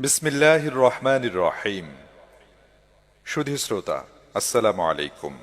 বিসমিল্লাহির রহমানির রহিম। সুধী শ্রোতা, আসসালামু আলাইকুম।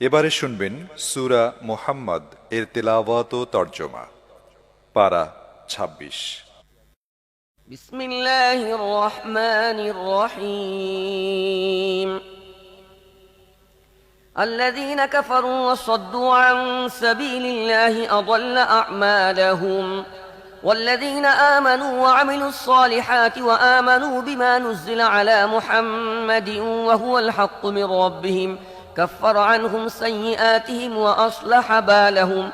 এবারে শুনবেন সূরা মুহাম্মদ এর তেলাওয়াত ও তরজমা। পারা ২৬। বিসমিল্লাহির রহমানির রহিম। الذين كفروا وصدوا عن سبيل الله أضل أعمالهم والذين آمنوا وعملوا الصالحات وآمنوا بما نزل على محمد وهو الحق من ربهم كفر عنهم سيئاتهم وأصلح بالهم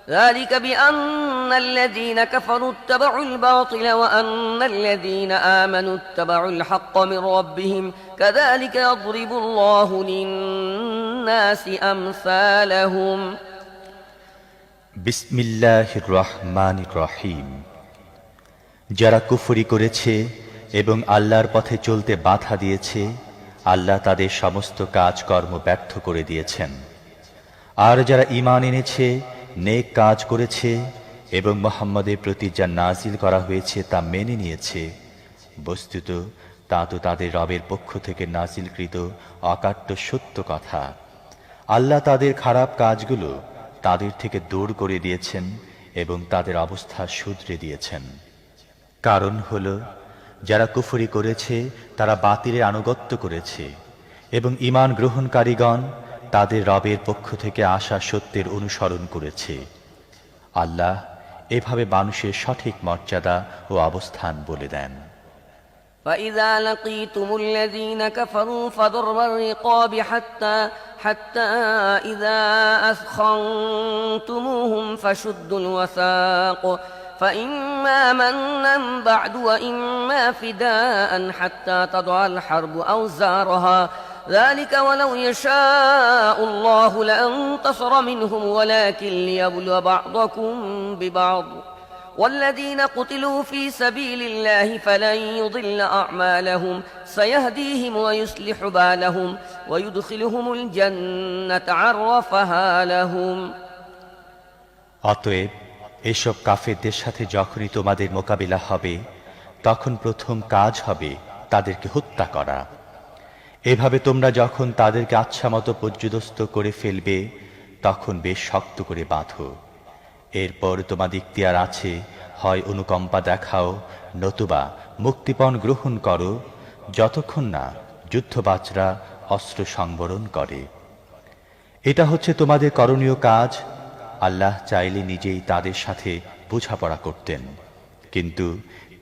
ذلك بأن الذين كفروا اتبعوا الباطل وأن الذين آمنوا اتبعوا الحق من ربهم كذلك يضرب الله للناس أمثالهم বিসমিল্লাহির রহমানির রহিম। যারা কুফরি করেছে এবং আল্লাহর পথে চলতে বাধা দিয়েছে, আল্লাহ তাদের সমস্ত কাজকর্ম ব্যর্থ করে দিয়েছেন। আর যারা ঈমান এনেছে, নেক কাজ করেছে এবং মুহাম্মদের প্রতি যা নাজিল করা হয়েছে তা মেনে নিয়েছে, বস্তুত তা তো তাদের রবের পক্ষ থেকে নাজিলকৃত অকাট্য সত্য কথা। আল্লাহ তাদের খারাপ কাজগুলো তাদের থেকে দূর করে দিয়েছেন এবং তাদের অবস্থা শুধরে দিয়েছেন। কারণ হলো, যারা কুফরি করেছে তারা বাতিলের আনুগত্য করেছে এবং ঈমান গ্রহণকারীগণ তাদের রবের পক্ষ থেকে আসা সত্যের অনুসরণ করেছে। আল্লাহ এভাবে মানুষের সঠিক মর্যাদা ও অবস্থান বলে দেন। فإذا لقيتم الذين كفروا فضرب الرقاب حتى إذا أثخنتموهم فشدوا الوثاق فإما منا بعد وإما فداء حتى تضع الحرب أوزارها ذلك ولو يشاء الله لانتصر منهم ولكن ليبلو بعضكم ببعض والذين قتلوا في سبيل الله فلن يضل أعمالهم سيهديهم ويصلح بالهم ويدخلهم الجنة عرفها لهم অতএব এসব কাফেরদের সাথে যখনই তোমাদের মোকাবিলা হবে, তখন প্রথম কাজ হবে তাদেরকে হত্যা করা। এভাবে তোমরা যখন তাদেরকে আচ্ছামতো পর্যুদস্ত করে ফেলবে, তখন বেশ শক্ত করে বাঁধো। এরপর তোমাদের ইখতিয়ার আছে, হয় অনুকম্পা দেখাও নতুবা মুক্তিপণ গ্রহণ করো, যতক্ষণ না যুদ্ধবাজরা অস্ত্র সংবরণ করে। এটা হচ্ছে তোমাদের করণীয় কাজ। আল্লাহ চাইলে নিজেই তাদের সাথে বোঝাপড়া করতেন, কিন্তু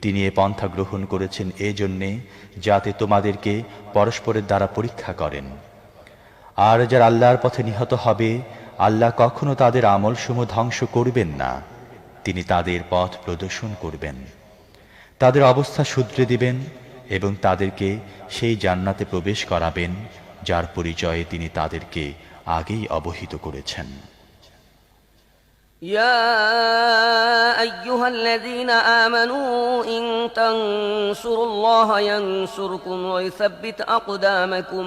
তিনি এ পন্থা গ্রহণ করেছেন এজন্যে যাতে তোমাদেরকে পরস্পরের দ্বারা পরীক্ষা করেন। আর যারা আল্লাহর পথে নিহত হবে, আল্লাহ কখনো তাদের আমলসমূহ ধ্বংস করবেন না, তিনি তাদের পথ প্রদর্শন করবেন, তাদের অবস্থা শুধরে দিবেন এবং তাদেরকে সেই জান্নাতে প্রবেশ করাবেন যার পরিচয়ে তিনি তাদেরকে আগেই অবহিত করেছেন। يا أيها الذين آمنوا إن تنصروا الله ينصركم ويثبت أقدامكم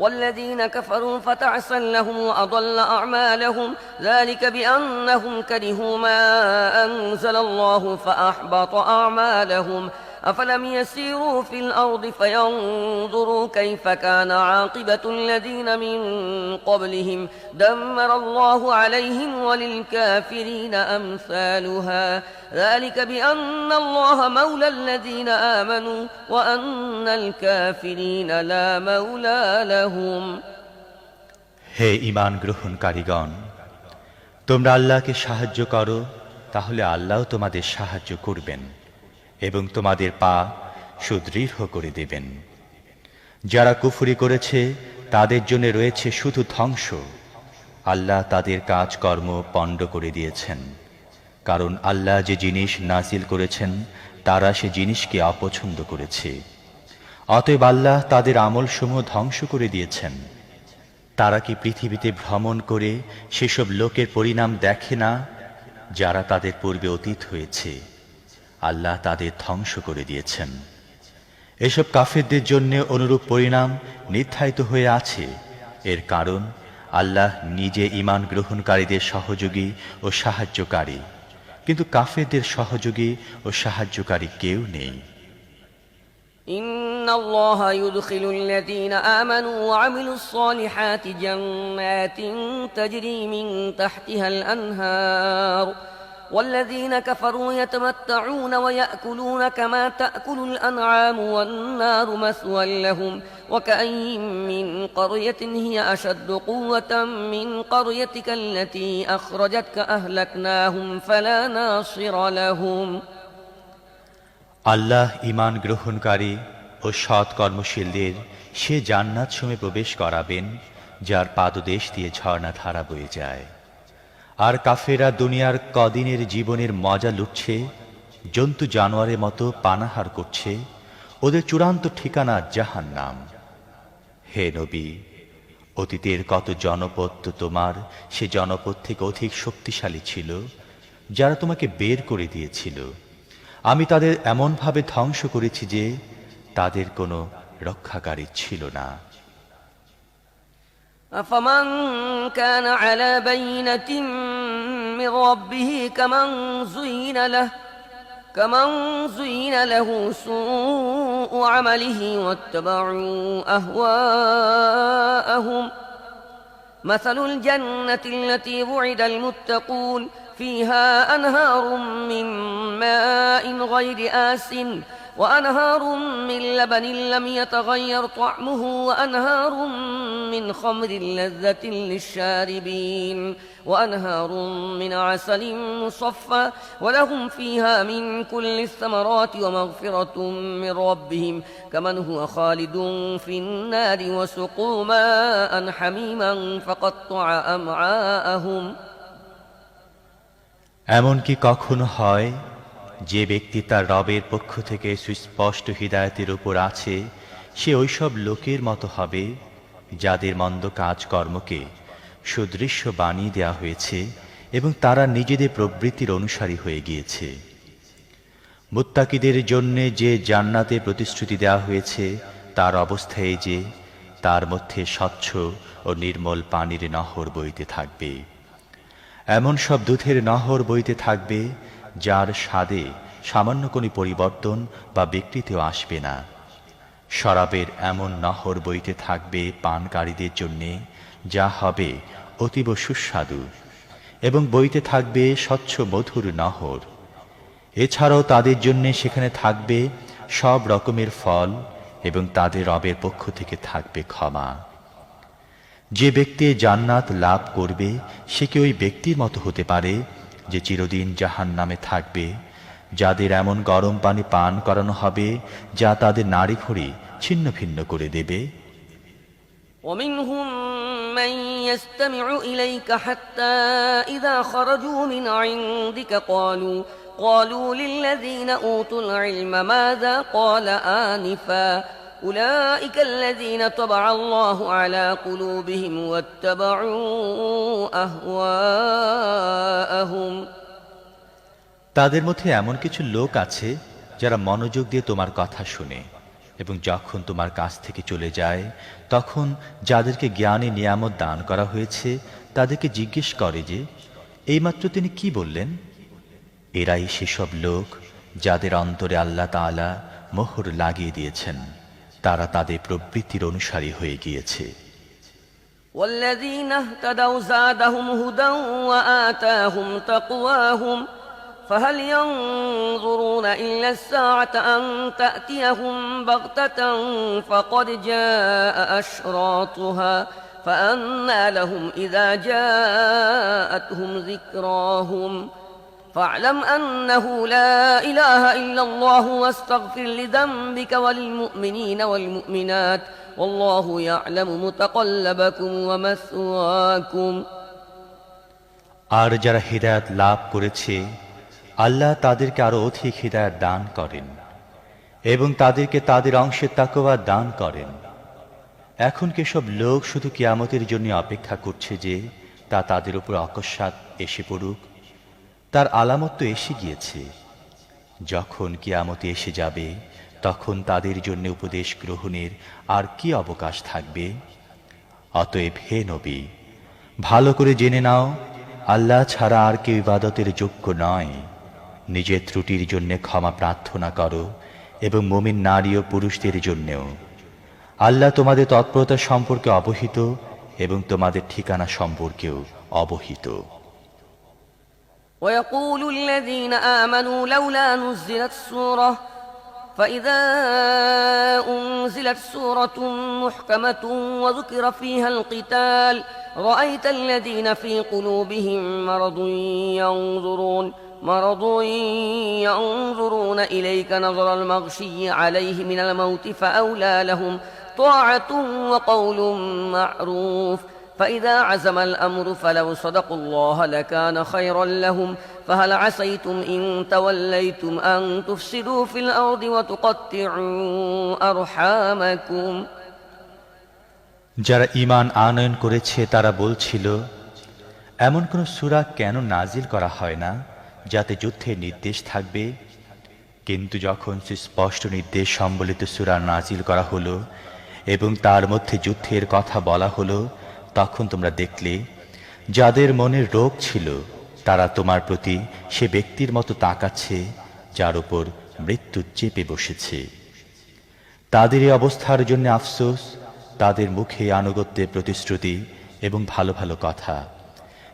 والذين كفروا فتعسا لهم وأضل أعمالهم ذلك بأنهم كرهوا ما أنزل الله فأحبط أعمالهم أفلم يسيروا في الأرض فينظروا كيف كان عاقبة الذين من قبلهم دمر الله عليهم وللكافرين أمثالها ذلك بأن الله مولى الذين آمنوا وأن الكافرين لا مولى لهم হে ঈমান গ্রহণকারীগণ, তোমরা আল্লাহকে সাহায্য করো, তাহলে আল্লাহ তোমাদের সাহায্য করবেন এবং তোমাদের পা সুদৃঢ় করে দেবেন। যারা কুফরি করেছে তাদের জন্য রয়েছে শুধু ধ্বংস। আল্লাহ তাদের কাজকর্ম পণ্ড করে দিয়েছেন, কারণ আল্লাহ যে জিনিস নাজিল করেছেন তারা সে জিনিসকে অপছন্দ করেছে। অতএব আল্লাহ তাদের আমলসমূহ ধ্বংস করে দিয়েছেন। তারা কি পৃথিবীতে ভ্রমণ করে সেসব লোকের পরিণাম দেখে না যারা তাদের পূর্বে অতীত হয়েছে? আল্লাহ তাদের ধ্বংস করে দিয়েছেন। এসব কাফেরদের জন্য অনুরূপ পরিণাম নির্ধারিত হয়ে আছে। এর কারণ আল্লাহ নিজে ঈমান গ্রহণকারীদের সহযোগী ও সাহায্যকারী, কিন্তু কাফেরদের সহযোগী ও সাহায্যকারী কেউ নেই। إن الله يدخل الذين آمنوا وعملوا الصالحات جنات تجري من تحتها الأنهار والذين كفروا يتمتعون ويأكلون كما تأكل الأنعام والنار مثوى لهم وكأين من قرية هي أشد قوة من قريتك التي أخرجتك أهلكناهم فلا ناصر لهم আল্লাহ ঈমান গ্রহণকারী ও সৎ কর্মশীলদের সে জান্নাত সমে প্রবেশ করাবেন যার পাদদেশ দিয়ে ঝর্ণাধারা বয়ে যায়। আর কাফেরা দুনিয়ার কদিনের জীবনের মজা লুটছে, জন্তু জানোয়ারের মতো পানাহার করছে, ওদের চূড়ান্ত ঠিকানা জাহান্নাম। হে নবী, অতীতের কত জনপদ তো তোমার সে জনপদ থেকে অধিক শক্তিশালী ছিল, যারা তোমাকে বের করে দিয়েছিল। আমি তাদের এমনভাবে ধ্বংস করেছি যে তাদের কোনো রক্ষাকারী ছিল না। أفمن كان على بينة من ربه كمن زين له سوء عمله واتبعوا أهواءهم مثل الجنة التي وعد المتقون فيها أنهار من ماء غير آسن وأنهار من لبن لم يتغير طعمه وأنهار من خمر لذة للشاربين وأنهار من عسل مصفى ولهم فيها من كل الثمرات ومغفرة من ربهم كمن هو خالد في النار وسقوا ماء حميما فقطع أمعاءهم এমন কি কখনো হয় যে ব্যক্তি তার রবের পক্ষ থেকে সুস্পষ্ট হিদায়াতের উপর আছে, সে ওইসব লোকের মতো হবে যাদের মন্দ কাজকর্মকে সুদৃশ্য বানিয়ে দেওয়া হয়েছে এবং তারা নিজেদের প্রবৃত্তির অনুসারী হয়ে গিয়েছে। মুত্তাকিদের জন্য যে জান্নাতে প্রতিশ্রুতি দেওয়া হয়েছে তার অবস্থা এই যে তার মধ্যে স্বচ্ছ ও নির্মল পানির নহর বইতে থাকবে। এমন সব দুধের নহর বইতে থাকবে যার স্বাদে সামান্য কোনো পরিবর্তন বা বিকৃতিও আসবে না। শরাবের এমন নহর বইতে থাকবে পানকারীদের জন্যে, যা হবে অতীব সুস্বাদু, এবং বইতে থাকবে স্বচ্ছ মধুর নহর। এছাড়াও তাদের জন্যে সেখানে থাকবে সব রকমের ফল এবং তাদের রবের পক্ষ থেকে থাকবে ক্ষমা। যে ব্যক্তি জান্নাত লাভ করবে সে কি ওই ব্যক্তির মতো হতে পারে যে চিরদিন জাহান্নামে থাকবে, যাদের এমন গরম পানি পান করানো হবে যা তাদের নাড়ি ভুঁড়ি ছিন্ন ভিন্ন করে দেবে। ومنهم من يستمع إليك حتى إذا خرجوا من عندك قالوا للذين أوتوا العلم ماذا قال آنفا أولئك الذين طبع الله على قلوبهم واتبعوا أهواءهم তাদের মধ্যে এমন কিছু লোক আছে যারা মনোযোগ দিয়ে তোমার কথা শুনে এবং যখন তোমার কাছ থেকে চলে যায় তখন যাদেরকে জ্ঞানী নিয়ামত দান করা হয়েছে তাদেরকে জিজ্ঞেস করে যে এইমাত্র তিনি কি বললেন। এরাই সেসব লোক যাদের অন্তরে আল্লাহ তাআলা মোহর লাগিয়ে দিয়েছেন, তারা তাদের প্রবৃত্তির অনুসারী হয়ে গিয়েছে। والذين اهتدوا زادهم هدى وآتاهم تقواهم فهل ينظرون إلا الساعة أن تأتيهم بغتة فقد جاء أشراطها فأنى لهم إذا جاءتهم ذكراهم فاعلم أنه لا إله إلا الله واستغفر لذنبك وللمؤمنين والمؤمنات والله يعلم متقلبكم ومثواكم আর যারা হিদায়াত লাভ করেছে আল্লাহ তাদেরকে আরো অধিক হিদায়াত দান করেন এবং তাদেরকে তাদের অংশে তাকওয়া দান করেন। এখন কি সব লোক শুধু কিয়ামতের জন্য অপেক্ষা করছে যে তা তাদের উপর অকস্মাৎ এসে পড়ুক? তার আলামত তো এসে গিয়েছে। যখন কিয়ামতে এসে যাবে তখন তাদের জন্য উপদেশ গ্রহণের আর কি অবকাশ থাকবে? অতএব হে নবী, ভালো করে জেনে নাও আল্লাহ ছাড়া আর কেউ ইবাদতের যোগ্য নয়। নিজের ত্রুটির জন্য ক্ষমা প্রার্থনা করো এবং মুমিন নারী ও পুরুষদের জন্যেও। আল্লাহ তোমাদের তৎপরতা সম্পর্কে অবহিত এবং তোমাদের ঠিকানা সম্পর্কেও অবহিত। ويقول الذين آمنوا لولا نزلت سورة فإذا أنزلت سورة محكمة وذكر فيها القتال رأيت الذين في قلوبهم مرض ينظرون إليك نظر المغشي عليه من الموت فأولى لهم طاعة وقول معروف فإذا عزم الأمر فلو صدقوا الله لكان خيرا لهم فهل عسيتم إن توليتم أن تفسدوا في الأرض وتقطعوا أرحامكم যারা ঈমান আনয়ন করেছে তারা বলছিল, এমন কোন সূরা কেন নাজিল করা হয় না যাতে যুদ্ধের নির্দেশ থাকবে? কিন্তু যখন সুস্পষ্ট নির্দেশ সম্বলিত সূরা নাজিল করা হলো এবং তার মধ্যে যুদ্ধের কথা বলা হলো, তখন তোমরা দেখলে যাদের মনের রোগ ছিল তারা তোমার প্রতি সে ব্যক্তির মতো তাকাচ্ছে যার উপর মৃত্যু চেপে বসেছে। তাদের এই অবস্থার জন্য আফসোস, তাদের মুখে আনুগত্যের প্রতিশ্রুতি এবং ভালো ভালো কথা।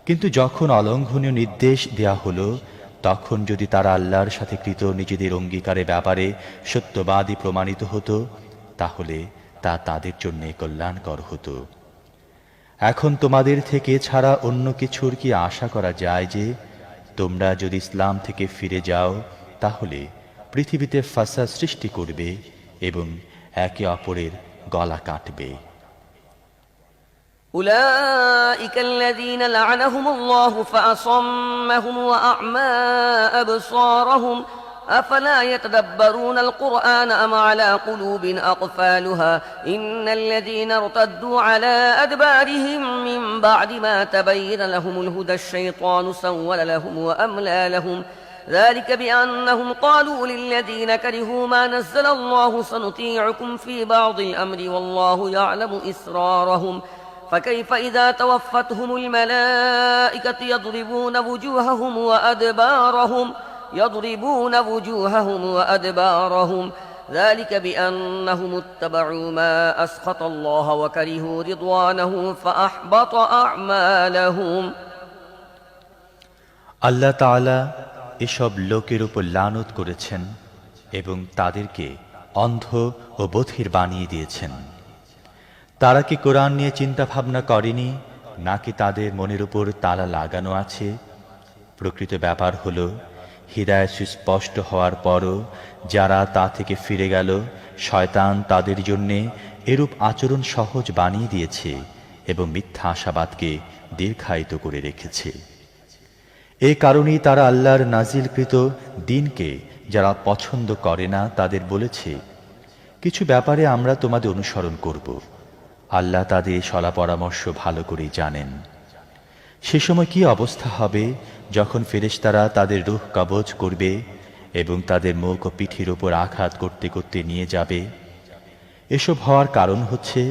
কিন্তু যখন অলঙ্ঘনীয় নির্দেশ দেয়া হলো, তখন যদি তারা আল্লাহর সাথে কৃত নিজেদের অঙ্গীকারের ব্যাপারে সত্যবাদী প্রমাণিত হতো, তাহলে তা তাদের জন্য কল্যাণকর হতো। এখন তোমাদের থেকে ছাড়া অন্য কিছুর কি আশা করা যায় যে তোমরা যদি ইসলাম থেকে ফিরে যাও তাহলে পৃথিবীতে ফাসাদ সৃষ্টি করবে এবং একে অপরের গলা কাটবে? أولئك الذين لعنهم الله فأصمهم وأعمى أبصارهم أفلا يتدبرون القرآن أم على قلوب أقفالها إن الذين ارتدوا على أدبارهم من بعد ما تبين لهم الهدى الشيطان سول لهم وأملى لهم ذلك بأنهم قالوا للذين كرهوا ما نزل الله سنطيعكم في بعض الأمر والله يعلم إسرارهم فكيف إذا توفتهم الملائكة يضربون وجوههم وأدبارهم ذلك بأنهم اتبعوا ما أسخط الله وكرهوا رضوانه فأحبط أعمالهم আল্লাহ তাআলা এসব লোকের উপর লানত করেছেন এবং তাদেরকে অন্ধ ও বধির বানিয়ে দিয়েছেন। তারা কি কোরআন নিয়ে চিন্তা ভাবনা করেনি, নাকি তাদের মনের উপর তালা লাগানো আছে? প্রকৃত ব্যাপার হলো, হিদায়াত সুস্পষ্ট হওয়ার পরও যারা তা থেকে ফিরে গেল, শয়তান তাদের জন্যে এরূপ আচরণ সহজ বানিয়ে দিয়েছে এবং মিথ্যা আশাবাদকে দীর্ঘায়িত করে রেখেছে। এই কারণেই তারা আল্লাহর নাজিলকৃত দ্বীনকে যারা পছন্দ করে না তাদের বলেছে, কিছু ব্যাপারে আমরা তোমাদের অনুসরণ করব। আল্লাহ তাদের সলা পরামর্শ ভালো করেই জানেন। সে সময় কি অবস্থা হবে যখন ফেরেশতারা তাদের রূহ কবজ করবে এবং তাদের মুখ ও পিঠের উপর আঘাত করতে করতে নিয়ে যাবে? এসব হওয়ার কারণ হচ্ছে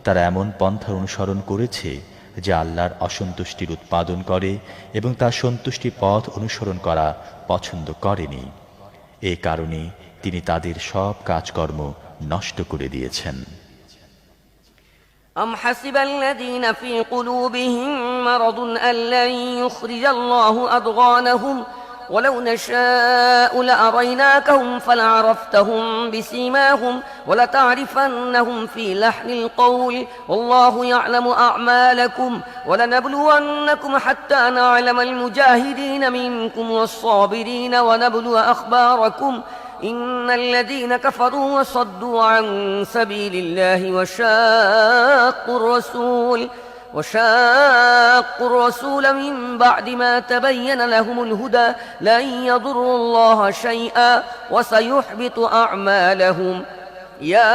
তারা এমন পন্থা অনুসরণ করেছে যা আল্লাহর অসন্তুষ্টির উৎপাদন করে এবং তার সন্তুষ্টির পথ অনুসরণ করা পছন্দ করেনি। এই কারণে তিনি তাদের সব কাজকর্ম নষ্ট করে দিয়েছেন। أم حسب الذين في قلوبهم مرض أن لن يخرج الله أضغانهم ولو نشاء لأريناكهم فلعرفتهم بسيماهم ولتعرفنهم في لحن القول والله يعلم أعمالكم ولنبلونكم حتى نعلم المجاهدين منكم والصابرين ونبلو أخباركم إن الذين كفروا وصدوا عن سبيل الله وشاقوا الرسول من بعد ما تبين لهم الهدى لن يضروا الله شيئا وسيحبط أعمالهم يا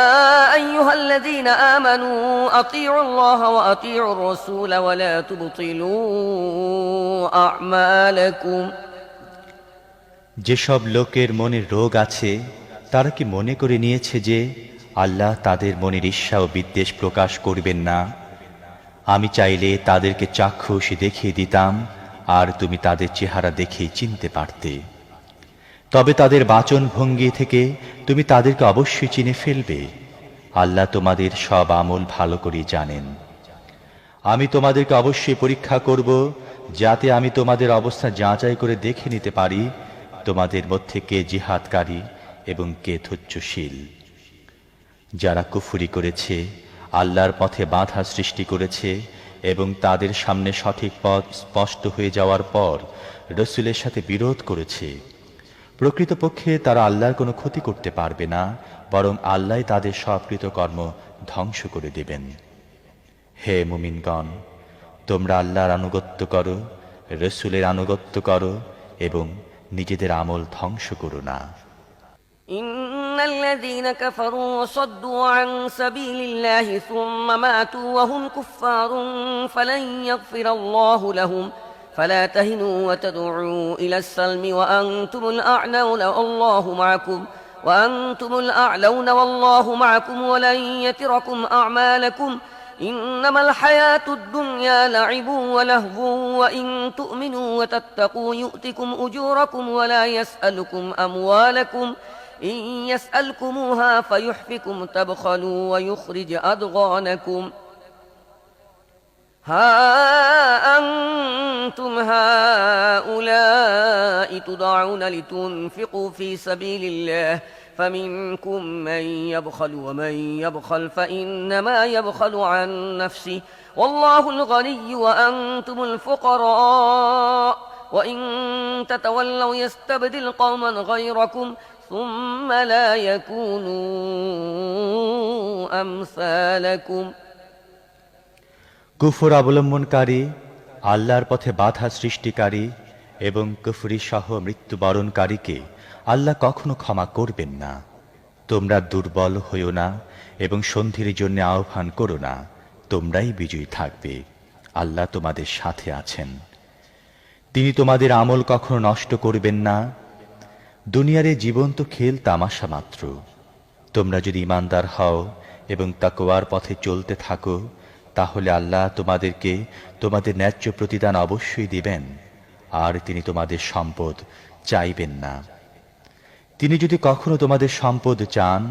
أيها الذين آمنوا أطيعوا الله وأطيعوا الرسول ولا تبطلوا أعمالكم যেসব লোকের মনে রোগ আছে তারা কি মনে করে নিয়েছে যে আল্লাহ তাদের মনের ঈর্ষা ও বিদ্বেষ প্রকাশ করবেন না? আমি চাইলে তাদেরকে চাক্ষুষ দেখিয়ে দিতাম আর তুমি তাদের চেহারা দেখেই চিনতে পারতে। তবে তাদের বাচন ভঙ্গি থেকে তুমি তাদেরকে অবশ্যই চিনে ফেলবে। আল্লাহ তোমাদের সব আমল ভালো করে জানেন। আমি তোমাদেরকে অবশ্যই পরীক্ষা করব, যাতে আমি তোমাদের অবস্থা যাচাই করে দেখে নিতে পারি তোমাদের মধ্যে কে জিহাদকারী এবং কে ধৈর্যশীল। যারা কুফরি করেছে, আল্লাহর পথে বাধা সৃষ্টি করেছে এবং তাদের সামনে সঠিক পথ স্পষ্ট হয়ে যাওয়ার পর রসূলের সাথে বিরোধ করেছে, প্রকৃতপক্ষে তারা আল্লাহর কোনো ক্ষতি করতে পারবে না, বরং আল্লাহ তাদের সব কৃতকর্ম ধ্বংস করে দেবেন। হে মুমিনগণ, তোমরা আল্লাহর আনুগত্য করো, রসূলের আনুগত্য করো এবং নিজেদের আমল ধ্বংস করো না। إن الذين كفروا وصدوا عن سبيل الله ثم ماتوا وهم كفار فلن يغفر الله لهم فلا تهنوا وتدعوا إلى السلم وأنتم الأعلون والله معكم ولن يتركم أعمالكم إنما الحياة الدنيا لعب ولهو وإن تؤمنوا وتتقوا يؤتكم أجوركم ولا يسألكم أموالكم إن يسألكموها فيحفكم تبخلوا ويخرج أضغانكم ها أنتم هؤلاء تدعون لتنفقوا في سبيل الله فمنكم من يبخل ومن يبخل فإنما يبخل عن نفسه والله الغني وأنتم الفقراء وإن تتولوا يستبدل قوما غيركم ثم لا يكونوا أمثالكم। কুফর অবলম্বনকারী, আল্লাহর পথে বাধা সৃষ্টিকারী এবং কুফরি সহ মৃত্যুবরণকারীকে আল্লাহ কখনো ক্ষমা করবেন না। তোমরা দুর্বল হইও না এবং সন্ধির জন্য আহ্বান করো না, তোমরাই বিজয়ী থাকবে। আল্লাহ তোমাদের সাথে আছেন। তিনি তোমাদের আমল কখনো নষ্ট করবেন না। দুনিয়ার এই জীবন তো খেল তামাশা মাত্র। তোমরা যদি ঈমানদার হও এবং তাকওয়ার পথে চলতে থাকো, তাহলে আল্লাহ তোমাদেরকে তোমাদের ন্যায্য প্রতিদান অবশ্যই দিবেন, আর তিনি তোমাদের সম্পদ চাইবেন না। তিনি যদি কখনো তোমাদের সম্পদ চান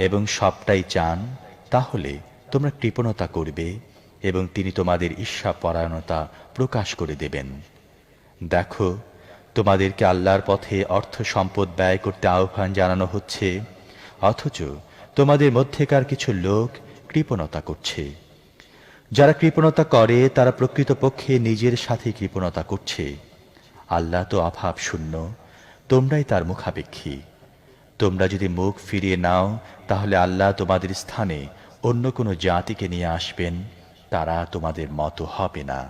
এবং সবটাই চান, তাহলে তোমরা কৃপণতা করবে এবং তিনি তোমাদের ঈর্ষাপরায়ণতা প্রকাশ করে দেবেন। দেখো, তোমাদেরকে আল্লাহর পথে অর্থ সম্পদ ব্যয় করতে আহ্বান জানানো হচ্ছে, অথচ তোমাদের মধ্যেকার কিছু লোক কৃপণতা করছে। যারা কৃপণতা করে তারা প্রকৃতপক্ষে নিজের সাথে কৃপণতা করছে। আল্লাহ তো অভাব শূন্য, তোমরাই তার মুখাপেক্ষী। তোমরা যদি মুখ ফিরিয়ে নাও, তাহলে আল্লাহ তোমাদের স্থানে অন্য কোনো জাতিকে নিয়ে আসবেন, তারা তোমাদের মতো হবে না।